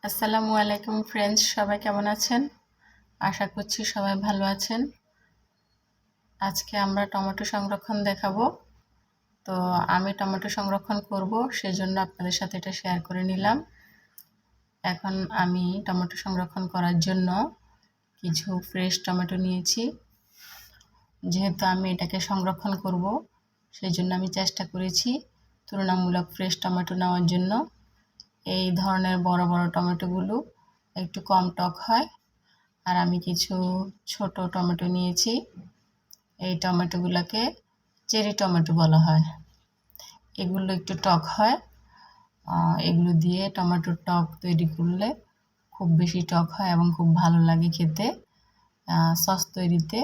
আসসালামু আলাইকুম ফ্রেন্ডস, সবাই কেমন আছেন? আশা করছি সবাই ভালো আছেন। আজকে আমরা টমেটো সংরক্ষণ দেখাবো। তো আমি টমেটো সংরক্ষণ করব, সেজন্য আপনাদের সাথে এটা শেয়ার করে নিলাম। এখন আমি টমেটো সংরক্ষণ করার জন্য কিছু ফ্রেশ টমেটো নিয়েছি। যেহেতু আমি এটাকে সংরক্ষণ করব, সেই জন্য আমি চেষ্টা করেছি তুলনামূলক ফ্রেশ টমেটো নেওয়ার জন্য। এই ধরনের বড় বড় টমেটোগুলো একটু কম টক হয়। আর আমি কিছু ছোট টমেটো নিয়েছি। এই টমেটোগুলোকে চেরি টমেটো বলা হয়। এগুলো একটু টক হয়। এগুলো দিয়ে টমেটোর টক তৈরি করলে খুব বেশি টক হয় এবং খুব ভালো লাগে খেতে। সস তৈরিতে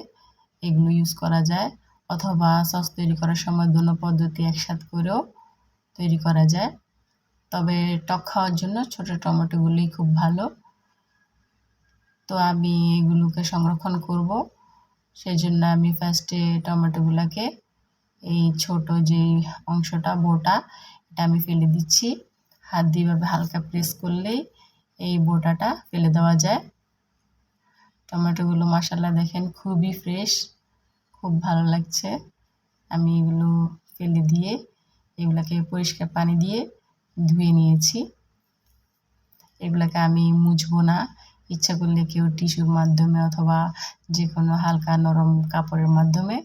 এগুলো ইউজ করা যায়, অথবা সস তৈরি করার সময় দুটো পদ্ধতি একসাথে করেও তৈরি করা যায়। তবে টক খাওয়ার জন্য ছোট টমেটোগুলোই খুব ভালো। তো আমি এগুলোকে সংরক্ষণ করব, সেই জন্য আমি ফার্স্টে টমেটোগুলোকে এই ছোট যে অংশটা বোটা, এটা আমি ফেলে দিচ্ছি। হাত দিয়ে এভাবে হালকা প্রেস করলেই এই বোটাটা ফেলে দেওয়া যায়। টমেটোগুলো মাশাআল্লাহ দেখেন খুবই ফ্রেশ, খুব ভালো লাগছে। আমি এগুলো ফেলে দিয়ে এগুলোকে পরিষ্কার পানি দিয়ে ধুয়ে নিয়েছি। এগুলোকে আমি মুছবো না, ইচ্ছা করলে কেউ টিস্যুর মাধ্যমে অথবা যে কোনো হালকা নরম কাপড়ের মাধ্যমে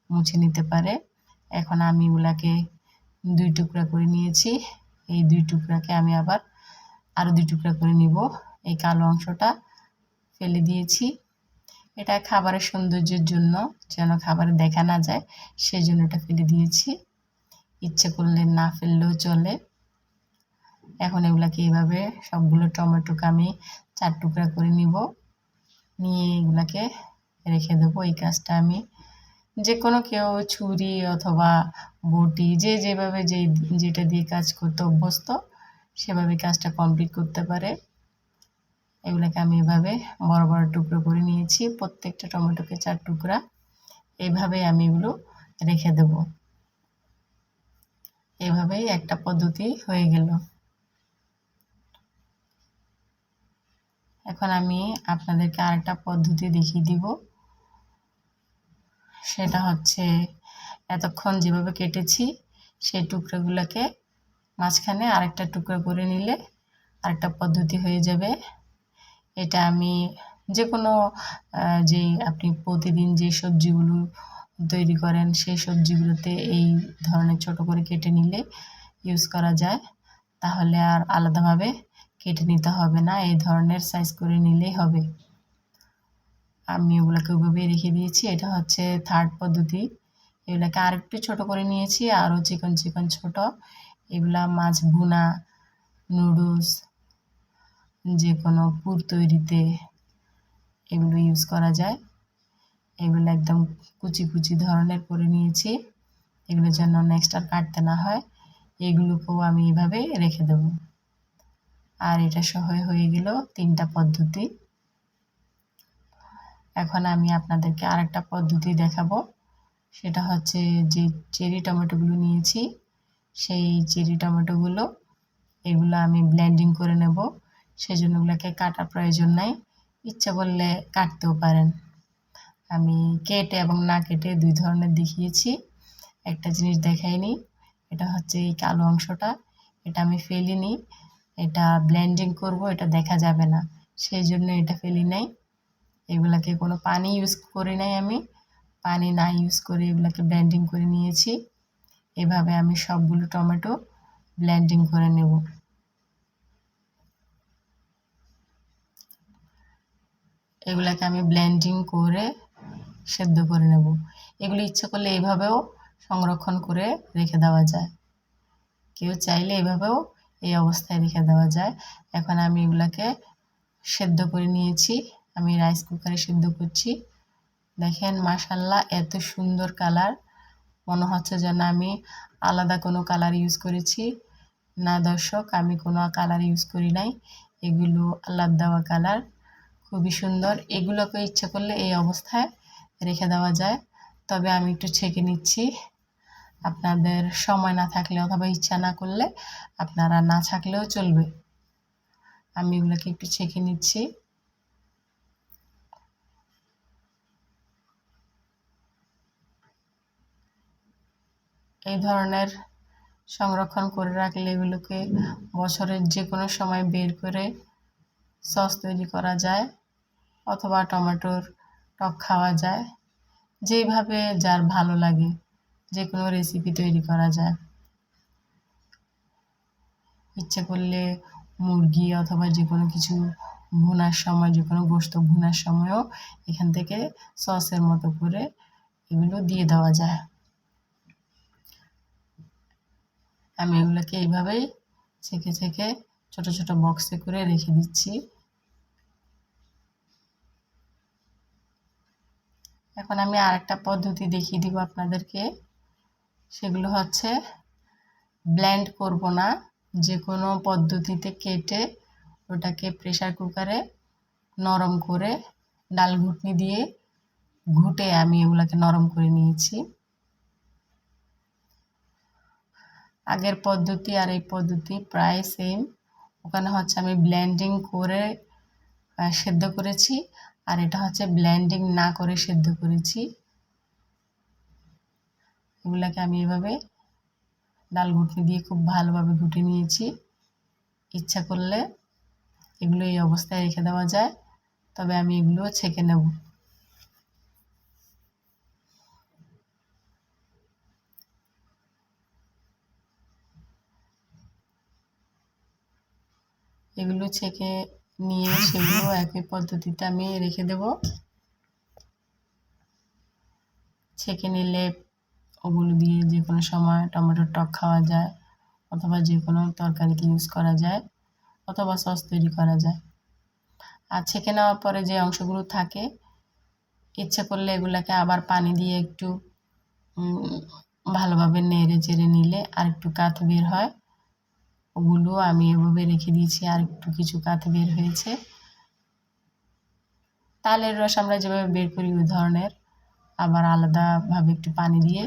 মুছে নিতে পারে। এখন আমি এগুলাকে 2 টুকরা করে নিয়েছি। এই 2 টুকরাকে আমি আবার আরও 2 টুকরা করে নিব। এই কালো অংশটা ফেলে দিয়েছি। এটা খাবারের সৌন্দর্যের জন্য, যেন খাবারে দেখা না যায়, সেজন্য এটা ফেলে দিয়েছি। ইচ্ছে করলে না ফেললেও চলে। এখন এগুলাকে এইভাবে সবগুলো টমেটোকে আমি 4 টুকরা করে নিব, নিয়ে এগুলাকে রেখে দেবো। এই কাজটা আমি যে কোনো কেউ ছুরি অথবা বটি যেভাবে যেটা দিয়ে কাজ করতে অভ্যস্ত, সেভাবে কাজটা কমপ্লিট করতে পারে। এগুলোকে আমি এভাবে বড় বড় টুকরো করে নিয়েছি, প্রত্যেকটা টমেটোকে 4 টুকরা। এইভাবেই আমি এগুলো রেখে দেব। এভাবেই একটা পদ্ধতি হয়ে গেল। এখন আমি আপনাদেরকে আরেকটা পদ্ধতি দেখিয়ে দিব। সেটা হচ্ছে, এতক্ষণ যেভাবে কেটেছি সেই টুকরোগুলোকে মাঝখানে আরেকটা টুকরো করে নিলে আরেকটা পদ্ধতি হয়ে যাবে। এটা আমি যে কোনো যেই আপনি প্রতিদিন যে সবজিগুলো তৈরি করেন সেই সবজিগুলোতে এই ধরনের ছোট করে কেটে নিলে ইউজ করা যায়। তাহলে আর আলাদাভাবে কেটে নিতে হবে না, এই ধরনের সাইজ করে নিলেই হবে। আমি ওগুলোকে ওইভাবে রেখে দিয়েছি। এটা হচ্ছে থার্ড পদ্ধতি। এগুলোকে আরেকটু ছোট করে নিয়েছি, আরও চিকন চিকন ছোট। এগুলা মাছ ভুনা, নুডলস, যে কোনো পুর তৈরিতে এগুলো ইউজ করা যায়। এগুলো একদম কুচি কুচি ধরনের করে নিয়েছি, এগুলো যেন নেক্সট আর কাটতে না হয়। এগুলোকেও আমি এভাবে রেখে দেব। আর এটা সহ হয়ে গেল 3টা পদ্ধতি। এখন আমি আপনাদেরকে আরেকটা পদ্ধতি দেখাবো। সেটা হচ্ছে, যে চেরি টমেটোগুলো নিয়েছি, সেই চেরি টমেটোগুলো এগুলো আমি ব্লেন্ডিং করে নেব। সেজন্য এগুলোকে কাটার প্রয়োজন নাই, ইচ্ছা করলে কাটতেও পারেন। আমি কেটে এবং না কেটে 2 ধরনের দেখিয়েছি। একটা জিনিস দেখাইনি, এটা হচ্ছে এই কালো অংশটা, এটা আমি ফেলিনি। এটা ব্লেন্ডিং করব, এটা দেখা যাবে না, সেই জন্য এটা ফেলি নাই। এগুলাকে কোনো পানি ইউজ করি নাই, আমি পানি না ইউজ করে এগুলাকে ব্লেন্ডিং করে নিয়েছি। এভাবে আমি সবগুলো টমেটো ব্লেন্ডিং করে নেব। এগুলাকে আমি ব্লেন্ডিং করে সেদ্ধ করে নেব। এগুলো ইচ্ছে করলে এইভাবেও সংরক্ষণ করে রেখে দেওয়া যায়, কেউ চাইলে এভাবেও এই অবস্থায় রেখে দেওয়া যায়। এখন আমি এগুলাকে সেদ্ধ করে নিয়েছি, আমি রাইস কুকারে সেদ্ধ করছি। দেখেন মাশাআল্লাহ এত সুন্দর কালার, মনে হচ্ছে যেন আমি আলাদা কোনো কালার ইউজ করেছি। না দর্শক, আমি কোনো কালার ইউজ করি নাই, এগুলো আল্লাহর দেওয়া কালার, খুবই সুন্দর। এগুলোকে ইচ্ছা করলে এই অবস্থায় রেখে দেওয়া যায়, তবে আমি একটু ছেঁকে নিচ্ছি। আপনাদের সময় না থাকলে অথবা ইচ্ছা না করলে আপনারা না ছাঁকলেও চলবে। আমি এগুলোকে একটু ছেঁকে নিচ্ছি। এই ধরনের সংরক্ষণ করে রাখলে এগুলোকে বছরের যে কোনো সময় বের করে সস তৈরি করা যায় অথবা টমেটোর টক খাওয়া যায়। যেভাবে যার ভালো লাগে যে কোনো রেসিপি তৈরি করা যায়। ইচ্ছে করলে মুরগি অথবা যে কোনো কিছু ভুনার সময়, যে কোনো গোশত ভুনার সময়ও এখান থেকে সসের মতো করে এগুলো দিয়ে দেওয়া যায়। আমি এগুলোকে এইভাবেই ছেঁকে ছেঁকে ছোট ছোট বক্সে করে রেখে দিচ্ছি। এখন আমি আরেকটা পদ্ধতি দেখিয়ে দিব আপনাদেরকে। সেগুলো হচ্ছে ব্লেন্ড করব না, যে কোনো পদ্ধতিতে কেটে ওটাকে প্রেসার কুকারে নরম করে ডাল ঘুটনি দিয়ে ঘুটে আমি এগুলোকে নরম করে নিয়েছি। আগের পদ্ধতি আর এই পদ্ধতি প্রায় সেম। ওখানে হচ্ছে আমি ব্লেন্ডিং করে সেদ্ধ করেছি, আর এটা হচ্ছে ব্লেন্ডিং না করে সেদ্ধ করেছি। এগুলাকে আমি এভাবে ডাল ঘুটনি দিয়ে খুব ভালোভাবে ঘুটে নিয়েছি। ইচ্ছা করলে এগুলো এই অবস্থায় রেখে দেওয়া যায়, তবে আমি এগুলো ছেঁকে নেব। এগুলো ছেঁকে নিয়ে সেগুলো একই পদ্ধতিতে আমি রেখে দেব। ছেঁকে নিলে ওগুলো দিয়ে যে কোনো সময় টমেটোর টক খাওয়া যায় অথবা যে কোনো তরকারিতে ইউজ করা যায় অথবা সস তৈরি করা যায়। আর ছেঁকে নেওয়ার পরে যে অংশগুলো থাকে, ইচ্ছে করলে এগুলোকে আবার পানি দিয়ে একটু ভালোভাবে নেড়ে চেড়ে নিলে আর একটু কাঠ বের হয়। ওগুলো আমি এভাবে রেখে দিয়েছি, আর একটু কিছু কাঠ বের হয়েছে। তালের রস আমরা যেভাবে বের করি ওই ধরনের আবার আলাদাভাবে একটু পানি দিয়ে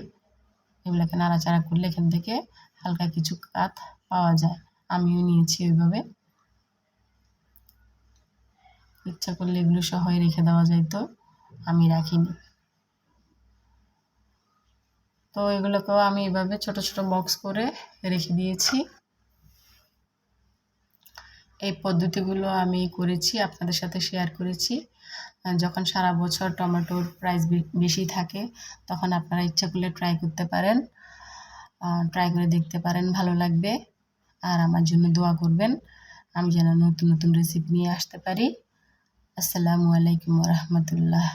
এগুলোকে নাড়াচাড়া করলে এখান থেকে হালকা কিছু কাঠ পাওয়া যায়। আমিও নিয়েছি ওইভাবে। ইচ্ছা করলে এগুলো সহই রেখে দেওয়া যায়, তো আমি রাখিনি। তো এগুলোকেও আমি এভাবে ছোট ছোট বক্স করে রেখে দিয়েছি। এই পদ্ধতিগুলো আমি করেছি, আপনাদের সাথে শেয়ার করেছি। যখন সারা বছর টমেটোর প্রাইস বেশি থাকে তখন আপনারা ইচ্ছা করলে ট্রাই করতে পারেন, ট্রাই করে দেখতে পারেন, ভালো লাগবে। আর আমার জন্য দোয়া করবেন, আমি যেন নতুন নতুন রেসিপি নিয়ে আসতে পারি। আসসালামু আলাইকুম ওয়া রাহমাতুল্লাহ।